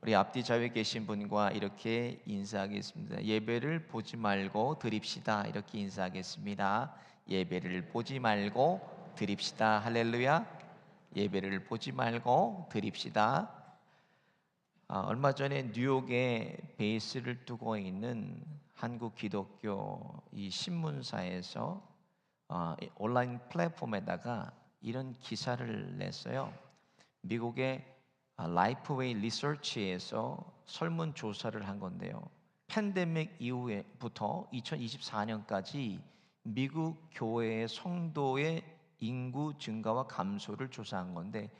우리 앞뒤 좌우에 계신 분과 이렇게 인사하겠습니다. 예배를 보지 말고 드립시다. 이렇게 인사하겠습니다. 예배를 보지 말고 드립시다. 할렐루야. 예배를 보지 말고 드립시다. 얼마 전에 뉴욕에 베이스를 두고 있는 한국 기독교 이 신문사에서 온라인 플랫폼에다가 이런 기사를 냈어요. 미국의 라이프웨이 리서치에서 설문조사를 한 건데요. 팬데믹 이후부터 2024년까지 미국 교회의 성도의 인구 증가와 감소를 조사한 건데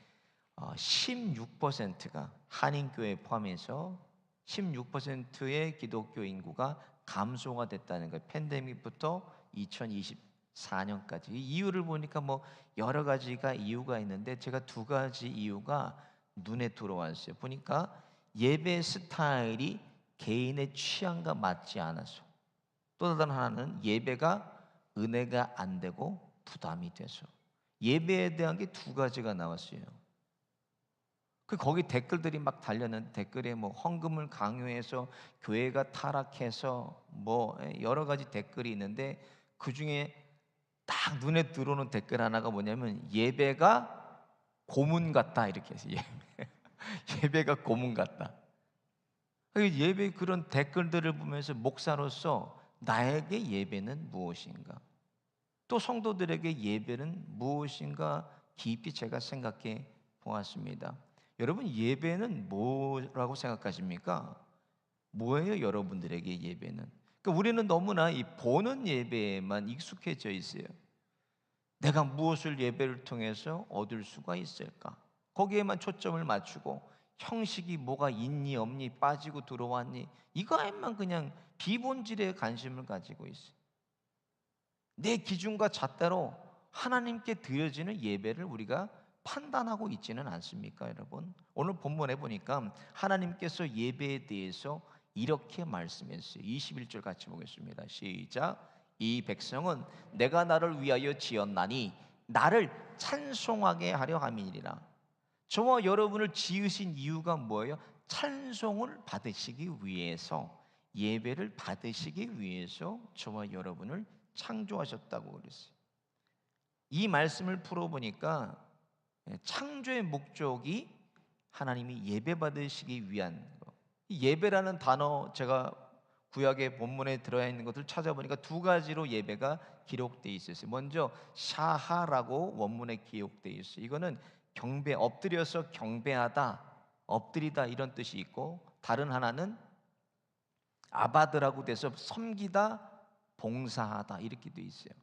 16%가 한인교회 포함해서 16%의 기독교 인구가 감소가 됐다는 거예요. 팬데믹부터 2024년까지. 이유를 보니까 뭐 여러 가지가 이유가 있는데 제가 두 가지 이유가 눈에 들어왔어요. 보니까 예배 스타일이 개인의 취향과 맞지 않아서, 또 다른 하나는 예배가 은혜가 안 되고 부담이 돼서. 예배에 대한 게 두 가지가 나왔어요. 거기 댓글들이 막 달렸는데 댓글에 뭐 헌금을 강요해서 교회가 타락해서 뭐 여러 가지 댓글이 있는데 그 중에 딱 눈에 들어오는 댓글 하나가 뭐냐면 예배가 고문 같다 이렇게 해서 예배가 고문 같다. 예배 그런 댓글들을 보면서 목사로서 나에게 예배는 무엇인가? 또 성도들에게 예배는 무엇인가 깊이 제가 생각해 보았습니다. 여러분 예배는 뭐라고 생각하십니까? 뭐예요 여러분들에게 예배는? 그러니까 우리는 너무나 이 보는 예배에만 익숙해져 있어요. 내가 무엇을 예배를 통해서 얻을 수가 있을까? 거기에만 초점을 맞추고 형식이 뭐가 있니 없니 빠지고 들어왔니 이거에만 그냥 비본질에 관심을 가지고 있어요. 내 기준과 잣대로 하나님께 드려지는 예배를 우리가 판단하고 있지는 않습니까, 여러분? 오늘 본문에 보니까 하나님께서 예배에 대해서 이렇게 말씀했어요. 21절 같이 보겠습니다. 시작. 이 백성은 내가 나를 위하여 지었나니 나를 찬송하게 하려 함이니라. 저와 여러분을 지으신 이유가 뭐예요? 찬송을 받으시기 위해서, 예배를 받으시기 위해서 저와 여러분을 창조하셨다고 그랬어요. 이 말씀을 풀어보니까 창조의 목적이 하나님이 예배 받으시기 위한 거. 이 예배라는 단어 제가 구약의 본문에 들어야 있는 것을 찾아보니까 두 가지로 예배가 기록되어 있었어요. 먼저 샤하라고 원문에 기록되어 있어요. 이거는 경배, 엎드려서 경배하다, 엎드리다 이런 뜻이 있고, 다른 하나는 아바드라고 돼서 섬기다, 봉사하다 이렇게 되어 있어요.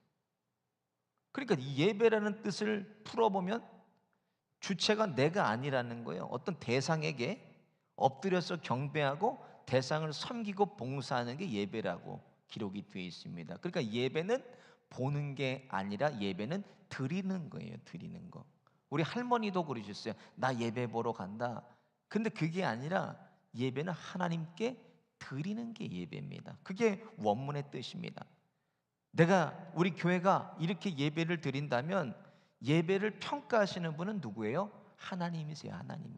그러니까 이 예배라는 뜻을 풀어보면 주체가 내가 아니라는 거예요. 어떤 대상에게 엎드려서 경배하고 대상을 섬기고 봉사하는 게 예배라고 기록이 되어 있습니다. 그러니까 예배는 보는 게 아니라 예배는 드리는 거예요. 드리는 거. 우리 할머니도 그러셨어요. 나 예배 보러 간다. 근데 그게 아니라 예배는 하나님께 드리는 게 예배입니다. 그게 원문의 뜻입니다. 우리 교회가 이렇게 예배를 드린다면 예배를 평가하시는 분은 누구예요? 하나님이세요. 하나님이.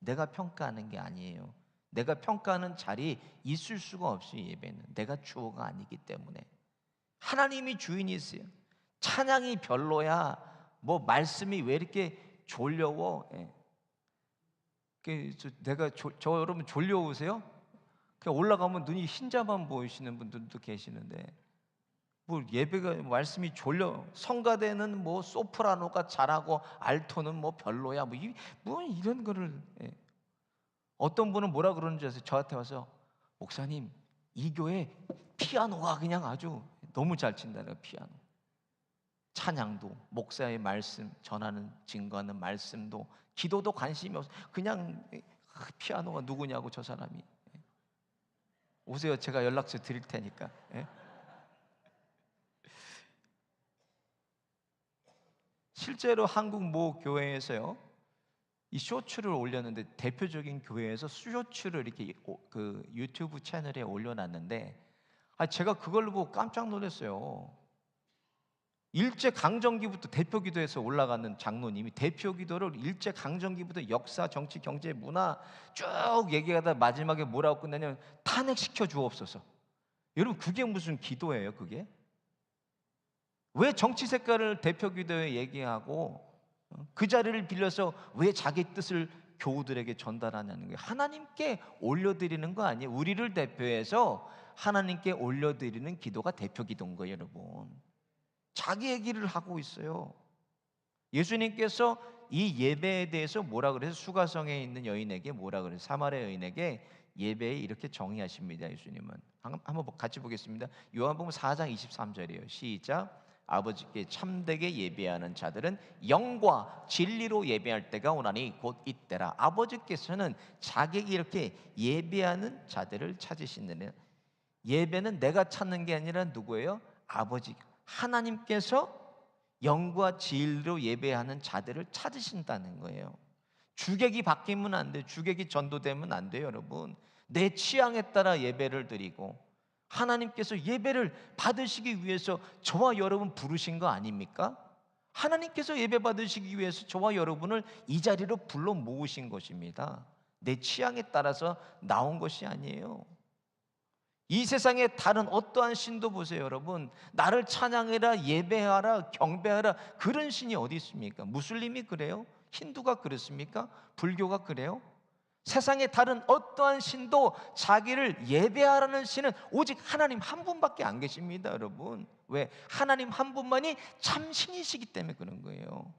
내가 평가하는 게 아니에요. 내가 평가하는 자리에 있을 수가 없어요. 예배는 내가 주어가 아니기 때문에 하나님이 주인이세요. 찬양이 별로야, 뭐 말씀이 왜 이렇게 졸려워? 저 여러분 졸려오세요? 그냥 올라가면 눈이 흰자만 보이시는 분들도 계시는데, 뭐 예배가 말씀이 졸려. 성가대는 뭐 소프라노가 잘하고 알토는 뭐 별로야, 뭐 이런 거를. 어떤 분은 뭐라 그러는지 아세요? 저한테 와서 목사님 이 교회 피아노가 그냥 아주 너무 잘 친다는 피아노. 찬양도, 목사의 말씀 전하는 증거하는 말씀도, 기도도 관심이 없어. 그냥 피아노가 누구냐고. 저 사람이. 오세요. 제가 연락처 드릴 테니까. 실제로 한국 모 교회에서요, 이 쇼츠를 올렸는데, 대표적인 교회에서 쇼츠를 이렇게 그 유튜브 채널에 올려놨는데, 제가 그걸 보고 깜짝 놀랐어요. 일제 강점기부터 대표 기도에서 올라가는 장로님이 대표 기도를 일제 강점기부터 역사, 정치, 경제, 문화 쭉 얘기하다 마지막에 뭐라고 끝내냐면 탄핵시켜 주옵소서. 여러분 그게 무슨 기도예요, 그게? 왜 정치 색깔을 대표 기도에 얘기하고 그 자리를 빌려서 왜 자기 뜻을 교우들에게 전달하냐는 거예요. 하나님께 올려드리는 거 아니에요. 우리를 대표해서 하나님께 올려드리는 기도가 대표 기도인 거예요, 여러분. 자기 얘기를 하고 있어요. 예수님께서 이 예배에 대해서 뭐라 그래서 수가성에 있는 여인에게 뭐라 그래서 사마리아 여인에게 예배에 이렇게 정의하십니다. 예수님은 한번 같이 보겠습니다. 요한복음 4장 23절이에요. 시작. 아버지께 참되게 예배하는 자들은 영과 진리로 예배할 때가 오나니 곧 이때라. 아버지께서는 자기에게 이렇게 예배하는 자들을 찾으신다는, 예배는 내가 찾는 게 아니라 누구예요? 아버지 하나님께서 영과 진리로 예배하는 자들을 찾으신다는 거예요. 주객이 바뀌면 안 돼요. 주객이 전도되면 안 돼요, 여러분. 내 취향에 따라 예배를 드리고, 하나님께서 예배를 받으시기 위해서 저와 여러분 부르신 거 아닙니까? 하나님께서 예배 받으시기 위해서 저와 여러분을 이 자리로 불러 모으신 것입니다. 내 취향에 따라서 나온 것이 아니에요. 이 세상에 다른 어떠한 신도 보세요, 여러분. 나를 찬양해라, 예배하라, 경배하라, 그런 신이 어디 있습니까? 무슬림이 그래요? 힌두가 그렇습니까? 불교가 그래요? 세상에 다른 어떠한 신도 자기를 예배하라는 신은 오직 하나님 한 분밖에 안 계십니다, 여러분. 왜? 하나님 한 분만이 참 신이시기 때문에 그런 거예요.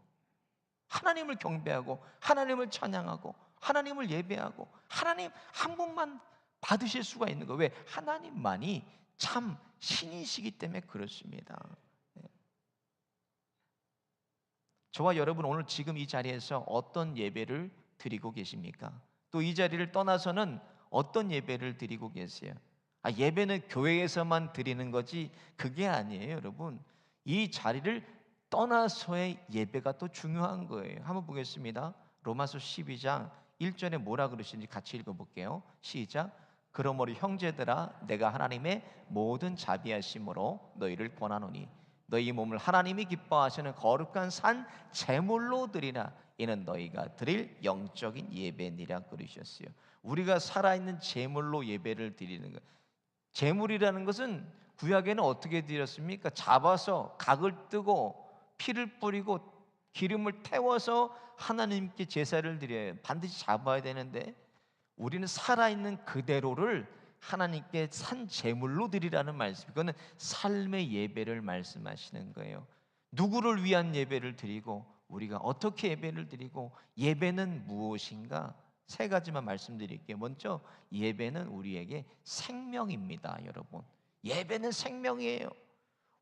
하나님을 경배하고 하나님을 찬양하고 하나님을 예배하고 하나님 한 분만 받으실 수가 있는 거예요. 왜? 하나님만이 참 신이시기 때문에 그렇습니다. 저와 여러분 오늘 지금 이 자리에서 어떤 예배를 드리고 계십니까? 또 이 자리를 떠나서는 어떤 예배를 드리고 계세요? 예배는 교회에서만 드리는 거지 그게 아니에요, 여러분. 이 자리를 떠나서의 예배가 또 중요한 거예요. 한번 보겠습니다. 로마서 12장 1절에 뭐라 그러시는지 같이 읽어볼게요. 시작. 그러므로 형제들아 내가 하나님의 모든 자비하심으로 너희를 권하노니 너희 몸을 하나님이 기뻐하시는 거룩한 산 제물로 드리라. 이는 너희가 드릴 영적인 예배니라 그러셨어요. 우리가 살아있는 제물로 예배를 드리는 것. 제물이라는 것은 구약에는 어떻게 드렸습니까? 잡아서 각을 뜨고 피를 뿌리고 기름을 태워서 하나님께 제사를 드려요. 반드시 잡아야 되는데 우리는 살아있는 그대로를 하나님께 산 제물로 드리라는 말씀. 이거는 삶의 예배를 말씀하시는 거예요. 누구를 위한 예배를 드리고 우리가 어떻게 예배를 드리고 예배는 무엇인가? 세 가지만 말씀드릴게요. 먼저 예배는 우리에게 생명입니다, 여러분. 예배는 생명이에요.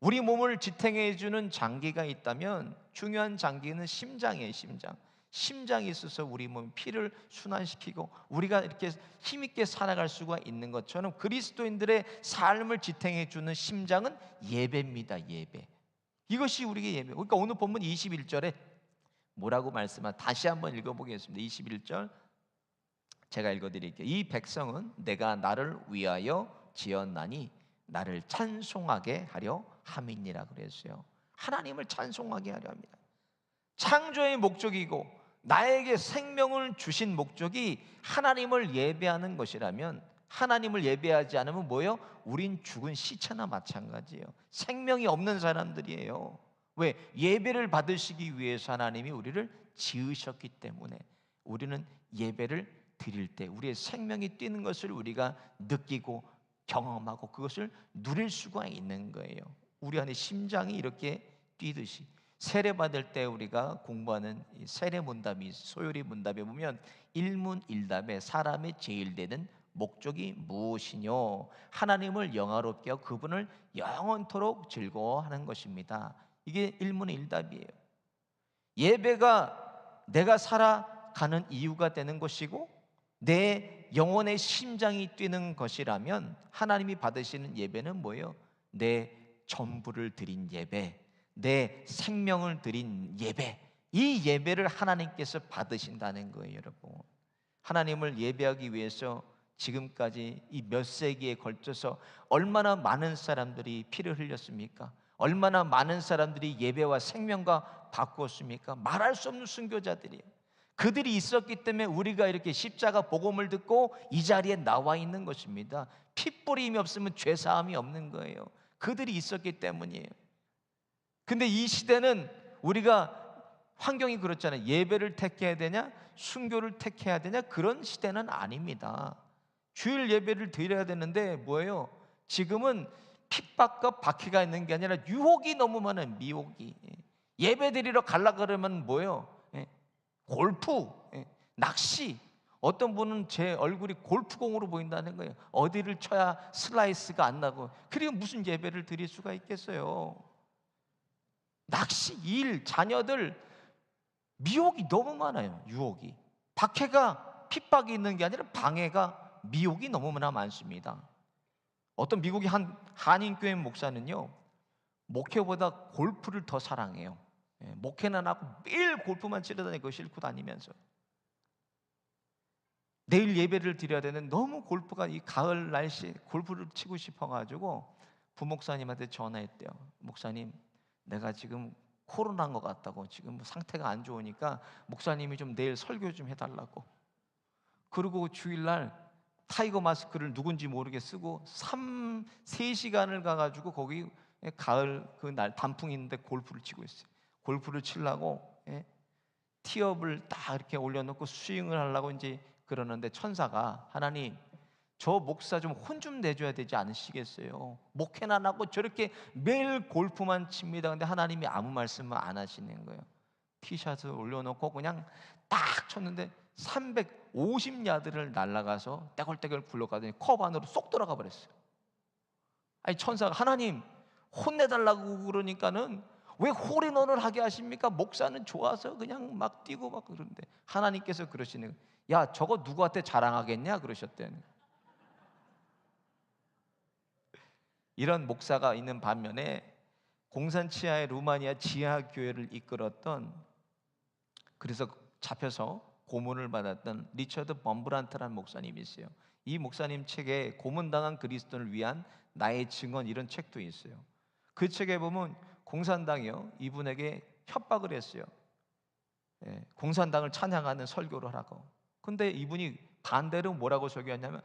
우리 몸을 지탱해 주는 장기가 있다면 중요한 장기는 심장이에요, 심장. 심장이 있어서 우리 몸 피를 순환시키고 우리가 이렇게 힘있게 살아갈 수가 있는 것처럼 그리스도인들의 삶을 지탱해 주는 심장은 예배입니다. 예배. 이것이 우리에게 예배. 그러니까 오늘 본문 21절에 뭐라고 말씀하? 다시 한번 읽어보겠습니다. 21절 제가 읽어드릴게요. 이 백성은 내가 나를 위하여 지었나니 나를 찬송하게 하려 함이니라 그랬어요. 하나님을 찬송하게 하려 합니다. 창조의 목적이고 나에게 생명을 주신 목적이 하나님을 예배하는 것이라면 하나님을 예배하지 않으면 뭐예요? 우린 죽은 시체나 마찬가지예요. 생명이 없는 사람들이에요. 왜? 예배를 받으시기 위해서 하나님이 우리를 지으셨기 때문에 우리는 예배를 드릴 때 우리의 생명이 뛰는 것을 우리가 느끼고 경험하고 그것을 누릴 수가 있는 거예요. 우리 안에 심장이 이렇게 뛰듯이 세례 받을 때 우리가 공부하는 세례 문답이 소요리 문답에 보면 일문일답에 사람의 제일 되는 목적이 무엇이뇨? 하나님을 영화롭게 하고 그분을 영원토록 즐거워하는 것입니다. 이게 일문일답이에요. 예배가 내가 살아가는 이유가 되는 것이고 내 영혼의 심장이 뛰는 것이라면 하나님이 받으시는 예배는 뭐예요? 내 전부를 드린 예배, 내 생명을 드린 예배, 이 예배를 하나님께서 받으신다는 거예요, 여러분. 하나님을 예배하기 위해서 지금까지 이 몇 세기에 걸쳐서 얼마나 많은 사람들이 피를 흘렸습니까? 얼마나 많은 사람들이 예배와 생명과 바꾸었습니까? 말할 수 없는 순교자들이에요. 그들이 있었기 때문에 우리가 이렇게 십자가 복음을 듣고 이 자리에 나와 있는 것입니다. 핏뿌림이 없으면 죄사함이 없는 거예요. 그들이 있었기 때문이에요. 근데 이 시대는 우리가 환경이 그렇잖아요. 예배를 택해야 되냐, 순교를 택해야 되냐, 그런 시대는 아닙니다. 주일 예배를 드려야 되는데 뭐예요? 지금은 핍박과 박해가 있는 게 아니라 유혹이 너무 많아요. 미혹이. 예배 드리러 가려고 그러면 뭐예요? 골프, 낚시. 어떤 분은 제 얼굴이 골프공으로 보인다는 거예요. 어디를 쳐야 슬라이스가 안 나고. 그리고 무슨 예배를 드릴 수가 있겠어요? 낚시, 일, 자녀들 미혹이 너무 많아요. 유혹이. 박해가 핍박이 있는 게 아니라 방해가, 미혹이 너무나 많습니다. 어떤 미국의 한 한인교회 목사는요, 목회보다 골프를 더 사랑해요. 목회는 안 하고 매일 골프만 치러 다니고 싣고 다니면서 내일 예배를 드려야 되는, 너무 골프가 이 가을 날씨 골프를 치고 싶어가지고 부목사님한테 전화했대요. 목사님, 내가 지금 코로나인 것 같다고, 지금 상태가 안 좋으니까 목사님이 좀 내일 설교 좀 해달라고. 그리고 주일날 타이거 마스크를 누군지 모르게 쓰고 3-4시간을 가가지고 거기 가을 그 날 단풍이 있는데 골프를 치고 있어요. 골프를 치려고 티업을 딱 이렇게 올려놓고 스윙을 하려고 이제 그러는데 천사가, 하나님, 저 목사 좀 혼 좀 내줘야 되지 않으시겠어요? 목회는 안 하고 저렇게 매일 골프만 칩니다. 근데 하나님이 아무 말씀을 안 하시는 거예요. 티샷을 올려놓고 그냥 딱 쳤는데 350야드를 날아가서 떼굴떼굴 굴러가더니 컵 안으로 쏙 들어가 버렸어요. 아니, 천사가, 하나님 혼내달라고 그러니까는 왜 홀인원을 하게 하십니까? 목사는 좋아서 그냥 막 뛰고 막 그러는데, 하나님께서 그러시는 거예요. 야, 저거 누구한테 자랑하겠냐? 그러셨대요. 이런 목사가 있는 반면에 공산 치하의 루마니아 지하 교회를 이끌었던, 그래서 잡혀서 고문을 받았던 리처드 범브란트라는 목사님이 있어요. 이 목사님 책에 고문당한 그리스도를 위한 나의 증언, 이런 책도 있어요. 그 책에 보면 공산당이요, 이분에게 협박을 했어요. 공산당을 찬양하는 설교를 하라고. 근데 이분이 반대로 뭐라고 설교했냐면,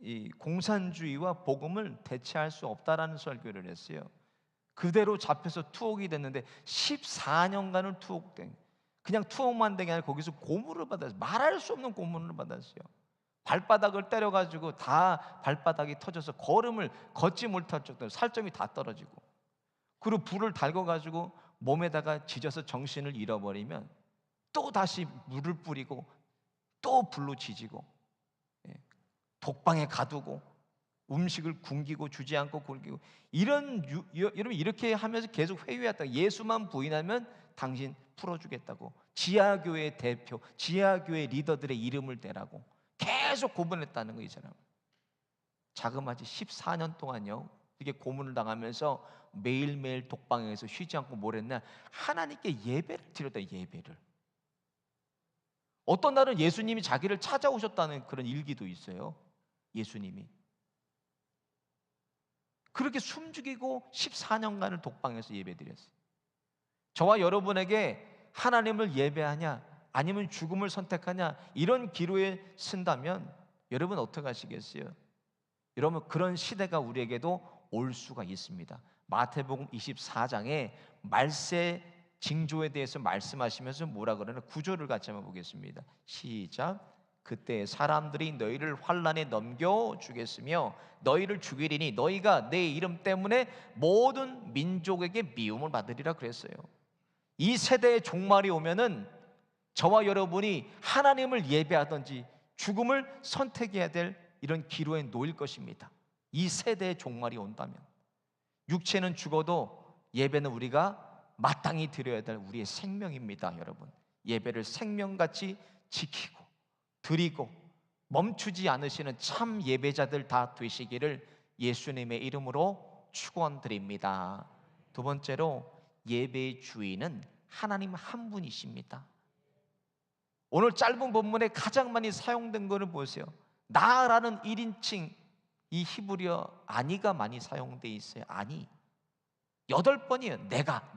이 공산주의와 복음을 대체할 수 없다라는 설교를 했어요. 그대로 잡혀서 투옥이 됐는데 14년간을 투옥된, 그냥 투옥만 된 게 아니라 거기서 고문을 받았어요. 말할 수 없는 고문을 받았어요. 발바닥을 때려가지고 다 발바닥이 터져서 걸음을 걷지 못할 정도로 살점이 다 떨어지고, 그리고 불을 달궈가지고 몸에다가 지져서 정신을 잃어버리면 또 다시 물을 뿌리고 또 불로 지지고, 독방에 가두고 음식을 굶기고 주지 않고 굶기고, 여러분 이렇게 하면서 계속 회유했다. 예수만 부인하면 당신 풀어주겠다고, 지하교회 대표, 지하교회 리더들의 이름을 대라고 계속 고문했다는 거예요. 이 사람 자그마치 14년 동안요 이렇게 고문을 당하면서 매일매일 독방에서 쉬지 않고 뭘 했냐, 하나님께 예배를 드렸다. 예배를. 어떤 날은 예수님이 자기를 찾아오셨다는 그런 일기도 있어요. 예수님이 그렇게 숨죽이고 14년간을 독방에서 예배드렸어요. 저와 여러분에게 하나님을 예배하냐 아니면 죽음을 선택하냐, 이런 기로에 쓴다면 여러분 어떻게 하시겠어요? 여러분, 그런 시대가 우리에게도 올 수가 있습니다. 마태복음 24장에 말세 징조에 대해서 말씀하시면서 뭐라 그러나, 구절을 같이 한번 보겠습니다. 시작. 그때 사람들이 너희를 환난에 넘겨주겠으며 너희를 죽이리니 너희가 내 이름 때문에 모든 민족에게 미움을 받으리라 그랬어요. 이 세대의 종말이 오면은 저와 여러분이 하나님을 예배하든지 죽음을 선택해야 될 이런 기로에 놓일 것입니다. 이 세대의 종말이 온다면. 육체는 죽어도 예배는 우리가 마땅히 드려야 될 우리의 생명입니다. 여러분, 예배를 생명같이 지키고 드리고 멈추지 않으시는 참 예배자들 다 되시기를 예수님의 이름으로 축원드립니다. 두 번째로, 예배의 주인은 하나님 한 분이십니다. 오늘 짧은 본문에 가장 많이 사용된 것을 보세요. 나라는 1인칭 이 히브리어 아니가 많이 사용되어 있어요. 아니. 8번이에요. 내가,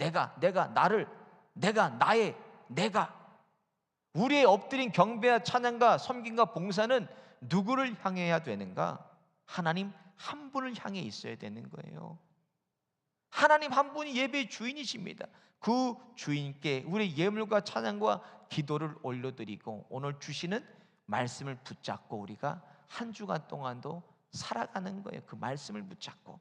나를, 내가, 나의, 내가. 우리의 엎드린 경배와 찬양과 섬김과 봉사는 누구를 향해야 되는가? 하나님 한 분을 향해 있어야 되는 거예요. 하나님 한 분이 예배의 주인이십니다. 그 주인께 우리 예물과 찬양과 기도를 올려드리고 오늘 주시는 말씀을 붙잡고 우리가 한 주간 동안도 살아가는 거예요. 그 말씀을 붙잡고.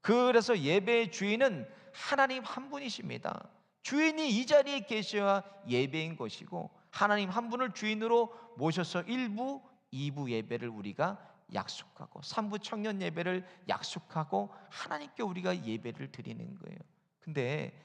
그래서 예배의 주인은 하나님 한 분이십니다. 주인이 이 자리에 계셔야 예배인 것이고, 하나님 한 분을 주인으로 모셔서 1부, 2부 예배를 우리가 약속하고 3부 청년 예배를 약속하고 하나님께 우리가 예배를 드리는 거예요. 근데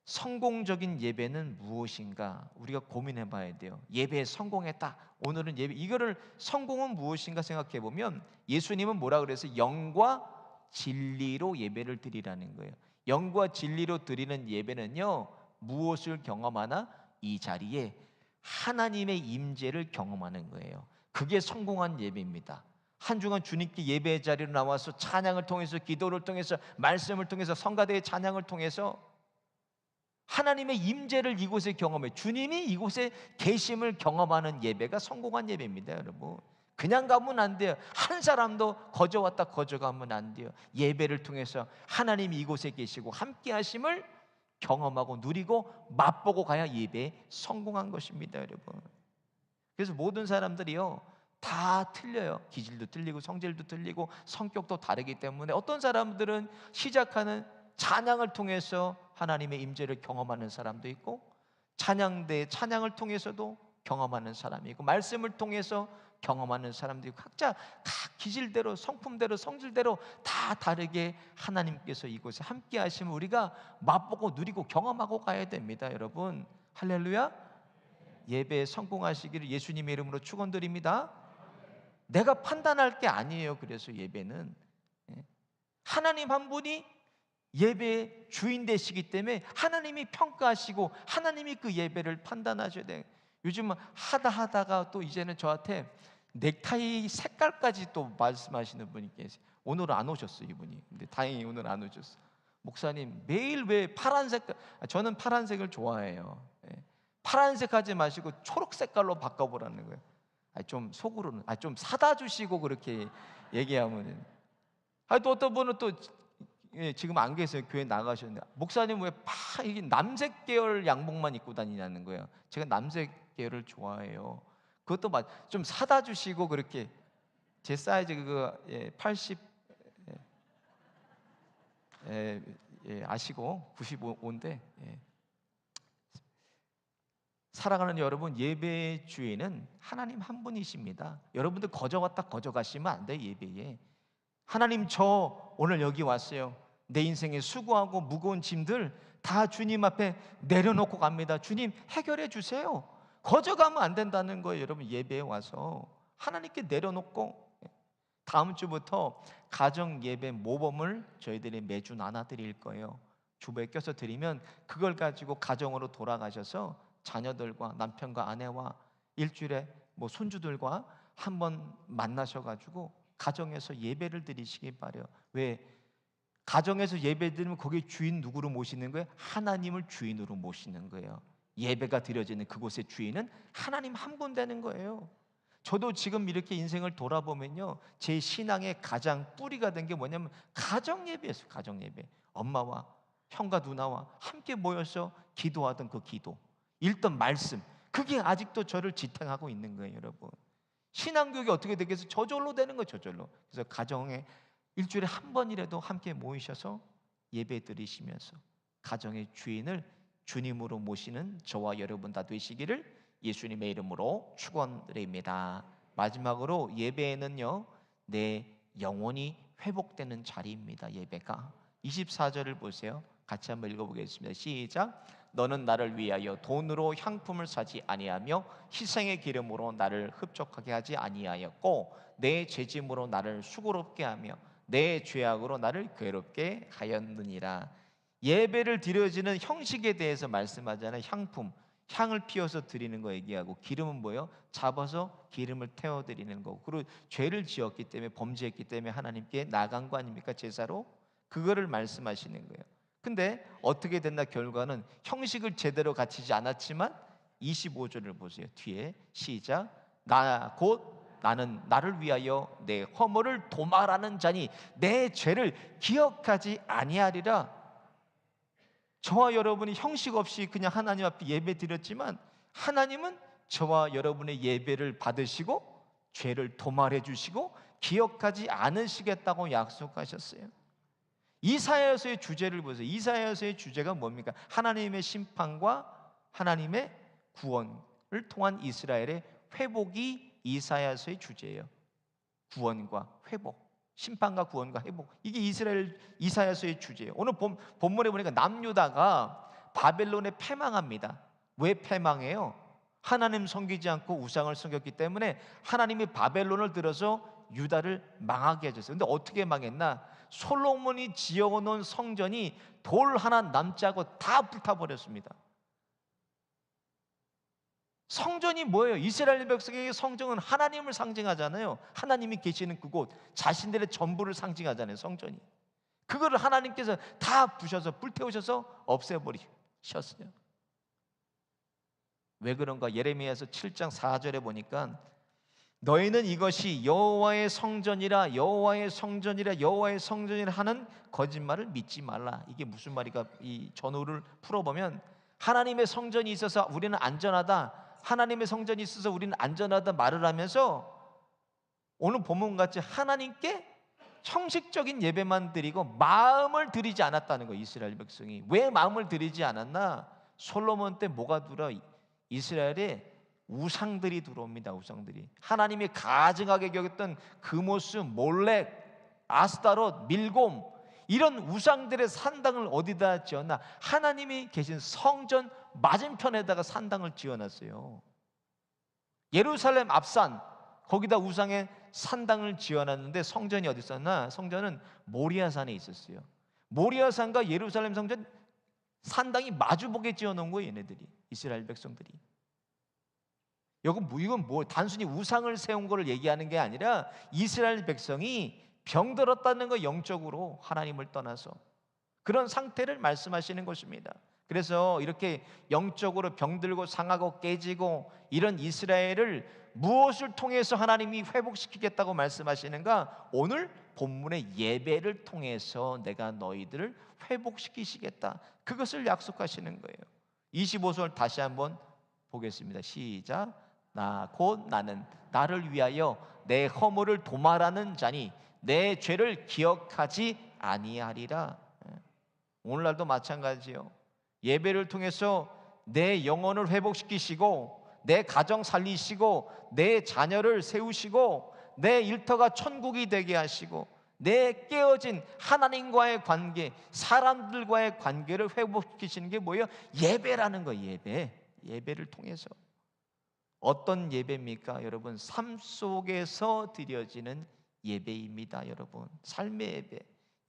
성공적인 예배는 무엇인가? 우리가 고민해 봐야 돼요. 예배에 성공했다. 오늘은 예배, 이거를 성공은 무엇인가 생각해 보면 예수님은 뭐라 그래서 영과 진리로 예배를 드리라는 거예요. 영과 진리로 드리는 예배는요, 무엇을 경험하나? 이 자리에 하나님의 임재를 경험하는 거예요. 그게 성공한 예배입니다. 한 주간 주님께 예배의 자리로 나와서 찬양을 통해서, 기도를 통해서, 말씀을 통해서, 성가대의 찬양을 통해서 하나님의 임재를 이곳에 경험해, 주님이 이곳에 계심을 경험하는 예배가 성공한 예배입니다. 여러분, 그냥 가면 안 돼요. 한 사람도 거저 왔다 거저 가면 안 돼요. 예배를 통해서 하나님이 이곳에 계시고 함께 하심을 경험하고 누리고 맛보고 가야 예배에 성공한 것입니다. 여러분, 그래서 모든 사람들이요 다 틀려요. 기질도 틀리고 성질도 틀리고 성격도 다르기 때문에 어떤 사람들은 시작하는 찬양을 통해서 하나님의 임재를 경험하는 사람도 있고, 찬양을 통해서도 경험하는 사람이 있고, 말씀을 통해서 경험하는 사람도 있고, 각자 각 기질대로, 성품대로, 성질대로 다 다르게 하나님께서 이곳에 함께 하시면 우리가 맛보고 누리고 경험하고 가야 됩니다. 여러분, 할렐루야. 예배에 성공하시기를 예수님의 이름으로 축원드립니다. 내가 판단할 게 아니에요. 그래서 예배는 하나님 한 분이 예배의 주인 되시기 때문에 하나님이 평가하시고 하나님이 그 예배를 판단하셔야 돼요. 요즘 하다가 또 이제는 저한테 넥타이 색깔까지 또 말씀하시는 분이 계세요. 오늘 안 오셨어요, 이분이. 근데 다행히 오늘 안 오셨어. 목사님, 매일 왜 파란색? 저는 파란색을 좋아해요. 파란색 하지 마시고 초록 색깔로 바꿔보라는 거예요. 좀 속으로는 좀 사다 주시고 그렇게 얘기하면. 또 어떤 분은 또 지금 안 계세요. 교회 나가셨는데, 목사님 왜 이게 남색 계열 양복만 입고 다니냐는 거예요. 제가 남색 계열을 좋아해요. 그것도 좀 사다 주시고 그렇게. 제 사이즈 그거 80 아시고 95인데 사랑하는 여러분, 예배의 주인은 하나님 한 분이십니다. 여러분들 거저 왔다 거저 가시면 안 돼요. 예배에 하나님, 저 오늘 여기 왔어요. 내 인생에 수고하고 무거운 짐들 다 주님 앞에 내려놓고 갑니다. 주님 해결해 주세요. 거저 가면 안 된다는 거예요. 여러분, 예배에 와서 하나님께 내려놓고. 다음 주부터 가정 예배 모범을 저희들이 매주 나눠 드릴 거예요. 주부에 껴서 드리면 그걸 가지고 가정으로 돌아가셔서 자녀들과 남편과 아내와 일주일에 손주들과 한번 만나셔가지고 가정에서 예배를 드리시기 바라요. 왜? 가정에서 예배 드리면 거기 주인 누구로 모시는 거예요? 하나님을 주인으로 모시는 거예요. 예배가 드려지는 그곳의 주인은 하나님 한 분 되는 거예요. 저도 지금 이렇게 인생을 돌아보면요, 제 신앙의 가장 뿌리가 된 게 뭐냐면 가정 예배였어요. 가정 예배. 엄마와 형과 누나와 함께 모여서 기도하던 그 기도, 읽던 말씀, 그게 아직도 저를 지탱하고 있는 거예요. 여러분, 신앙교육이 어떻게 되겠어요? 저절로 되는 거예요. 저절로. 그래서 가정에 일주일에 한 번이라도 함께 모이셔서 예배 드리시면서 가정의 주인을 주님으로 모시는 저와 여러분 다 되시기를 예수님의 이름으로 축원드립니다. 마지막으로, 예배에는요 내 영혼이 회복되는 자리입니다. 예배가 24절을 보세요. 같이 한번 읽어보겠습니다. 시작. 너는 나를 위하여 돈으로 향품을 사지 아니하며 희생의 기름으로 나를 흡족하게 하지 아니하였고 내 죄짐으로 나를 수고롭게 하며 내 죄악으로 나를 괴롭게 하였느니라. 예배를 드려지는 형식에 대해서 말씀하잖아요. 향품, 향을 피워서 드리는 거 얘기하고, 기름은 뭐예요? 잡아서 기름을 태워 드리는 거고, 그리고 죄를 지었기 때문에, 범죄했기 때문에 하나님께 나간 거 아닙니까? 제사로. 그거를 말씀하시는 거예요. 근데 어떻게 됐나 결과는 형식을 제대로 갖추지 않았지만 25절을 보세요. 뒤에 시작. 나는 나를 위하여 내 허물을 도말하는 자니 내 죄를 기억하지 아니하리라. 저와 여러분이 형식 없이 그냥 하나님 앞에 예배 드렸지만 하나님은 저와 여러분의 예배를 받으시고 죄를 도말해 주시고 기억하지 않으시겠다고 약속하셨어요. 이사야서의 주제를 보세요. 이사야서의 주제가 뭡니까? 하나님의 심판과 하나님의 구원을 통한 이스라엘의 회복이 이사야서의 주제예요. 구원과 회복, 심판과 구원과 회복, 이게 이사야서의 주제예요. 오늘 본문에 보니까 남유다가 바벨론에 패망합니다. 왜 패망해요? 하나님 섬기지 않고 우상을 섬겼기 때문에 하나님이 바벨론을 들어서 유다를 망하게 해줬어요. 근데 어떻게 망했나? 솔로몬이 지어놓은 성전이 돌 하나 남지 않고 다 불타버렸습니다. 성전이 뭐예요? 이스라엘 백성에게 성전은 하나님을 상징하잖아요. 하나님이 계시는 그곳, 자신들의 전부를 상징하잖아요. 성전이. 그거를 하나님께서 다 부셔서 불태우셔서 없애버리셨어요. 왜 그런가? 예레미야서 7장 4절에 보니까 너희는 이것이 여호와의 성전이라 여호와의 성전이라 여호와의 성전이라 하는 거짓말을 믿지 말라. 이게 무슨 말이까? 이 전후를 풀어보면 하나님의 성전이 있어서 우리는 안전하다, 하나님의 성전이 있어서 우리는 안전하다 말을 하면서 오늘 본문같이 하나님께 형식적인 예배만 드리고 마음을 드리지 않았다는 거예요. 이스라엘 백성이 왜 마음을 드리지 않았나? 솔로몬 때 뭐가 들어? 이스라엘에 우상들이 들어옵니다. 우상들이 하나님이 가증하게 여겼던 그모스, 몰렉, 아스타롯, 밀곰, 이런 우상들의 산당을 어디다 지었나? 하나님이 계신 성전 맞은편에다가 산당을 지어놨어요. 예루살렘 앞산, 거기다 우상의 산당을 지어놨는데 성전이 어디 있었나? 성전은 모리아산에 있었어요. 모리아산과 예루살렘 성전 산당이 마주보게 지어놓은 거예요. 얘네들이, 이스라엘 백성들이. 이건 뭐 단순히 우상을 세운 거를 얘기하는 게 아니라 이스라엘 백성이 병들었다는 거, 영적으로 하나님을 떠나서 그런 상태를 말씀하시는 것입니다. 그래서 이렇게 영적으로 병들고 상하고 깨지고 이런 이스라엘을 무엇을 통해서 하나님이 회복시키겠다고 말씀하시는가? 오늘 본문의 예배를 통해서 내가 너희들을 회복시키시겠다, 그것을 약속하시는 거예요. 25절 다시 한번 보겠습니다. 시작. 곧 나는 나를 위하여 내 허물을 도말하는 자니 내 죄를 기억하지 아니하리라. 오늘날도 마찬가지요. 예배를 통해서 내 영혼을 회복시키시고 내 가정 살리시고 내 자녀를 세우시고 내 일터가 천국이 되게 하시고 내 깨어진 하나님과의 관계, 사람들과의 관계를 회복시키시는 게 뭐예요? 예배라는 거예요. 예배를 통해서. 어떤 예배입니까? 여러분, 삶 속에서 드려지는 예배입니다. 여러분, 삶의 예배.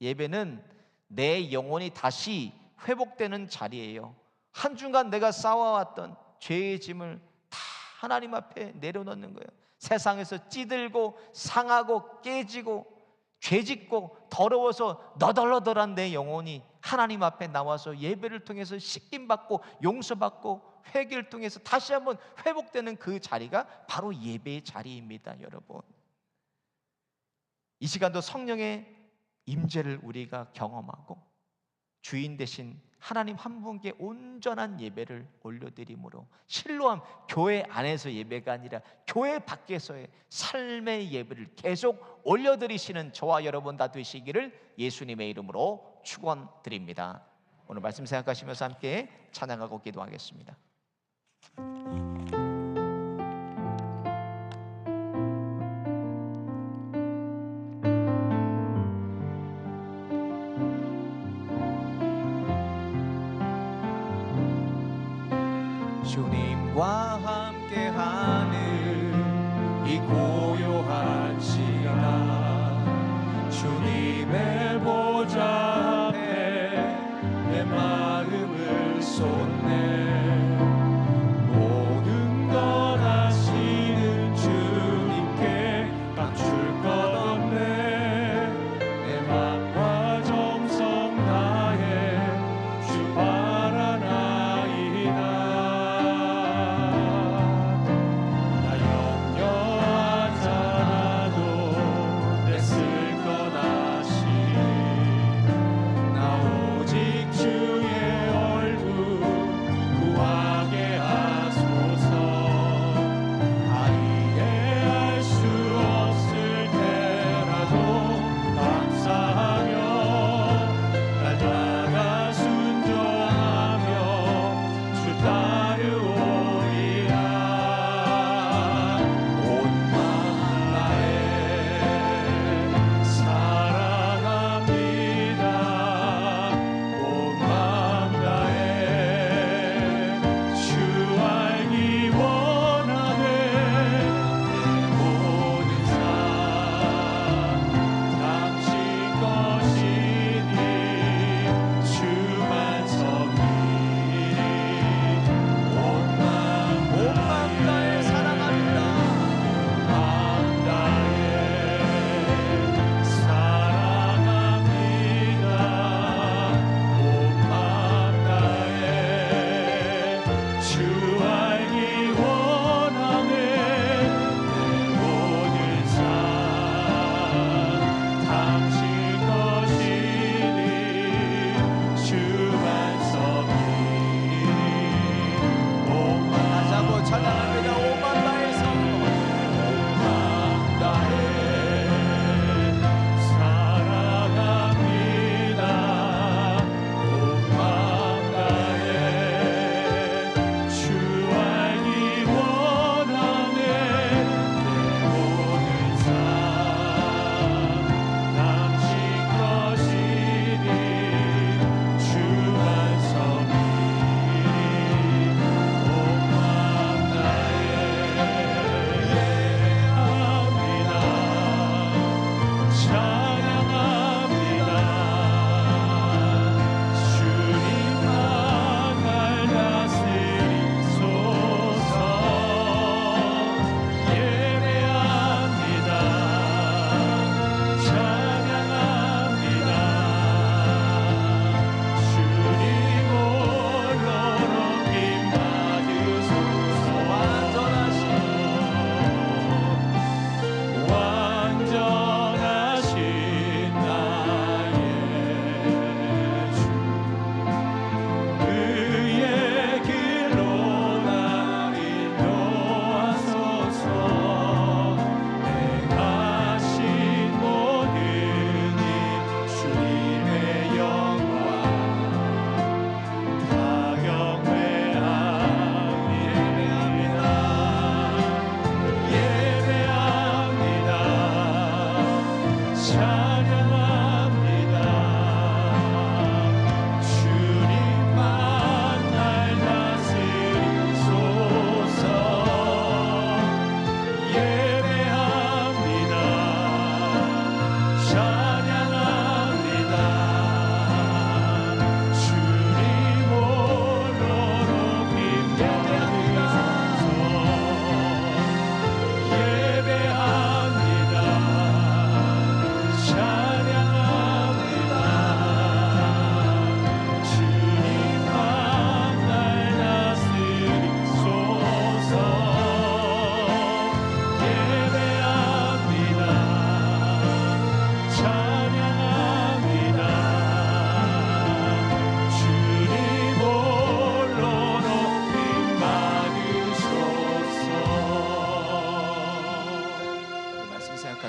예배는 내 영혼이 다시 회복되는 자리예요. 한 주간 내가 쌓아왔던 죄의 짐을 다 하나님 앞에 내려놓는 거예요. 세상에서 찌들고 상하고 깨지고 죄짓고 더러워서 너덜너덜한 내 영혼이 하나님 앞에 나와서 예배를 통해서 씻김받고 용서받고 회개를 통해서 다시 한번 회복되는 그 자리가 바로 예배의 자리입니다. 여러분, 이 시간도 성령의 임재를 우리가 경험하고 주인 되신 하나님 한 분께 온전한 예배를 올려드림으로 실로암 교회 안에서 예배가 아니라 교회 밖에서의 삶의 예배를 계속 올려드리시는 저와 여러분 다 되시기를 예수님의 이름으로 축원드립니다. 오늘 말씀 생각하시면서 함께 찬양하고 기도하겠습니다. 주님과 함께하는 이 고요한 시간, 주님의 보좌 앞에 내 마음을 쏟네. 모든 것 아시는 주님께 감출 것 없네. 내 맘과 정성 다해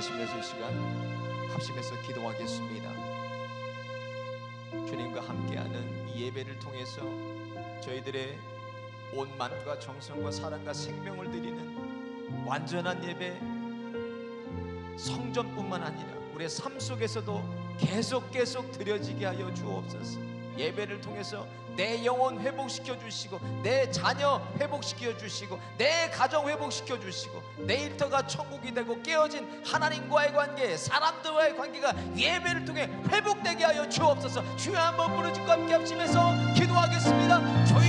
기도하시면서 이 시간 합심해서 기도하겠습니다. 주님과 함께하는 이 예배를 통해서 저희들의 온 마음과 정성과 사랑과 생명을 드리는 완전한 예배, 성전뿐만 아니라 우리의 삶 속에서도 계속 드려지게 하여 주옵소서. 예배를 통해서 내 영혼 회복시켜 주시고, 내 자녀 회복시켜 주시고, 내 가정 회복시켜 주시고, 내 일터가 천국이 되고 깨어진 하나님과의 관계, 사람들과의 관계가 예배를 통해 회복되게 하여 주옵소서. 주여 한번 부르짖고 함께 합심해서 기도하겠습니다. 저희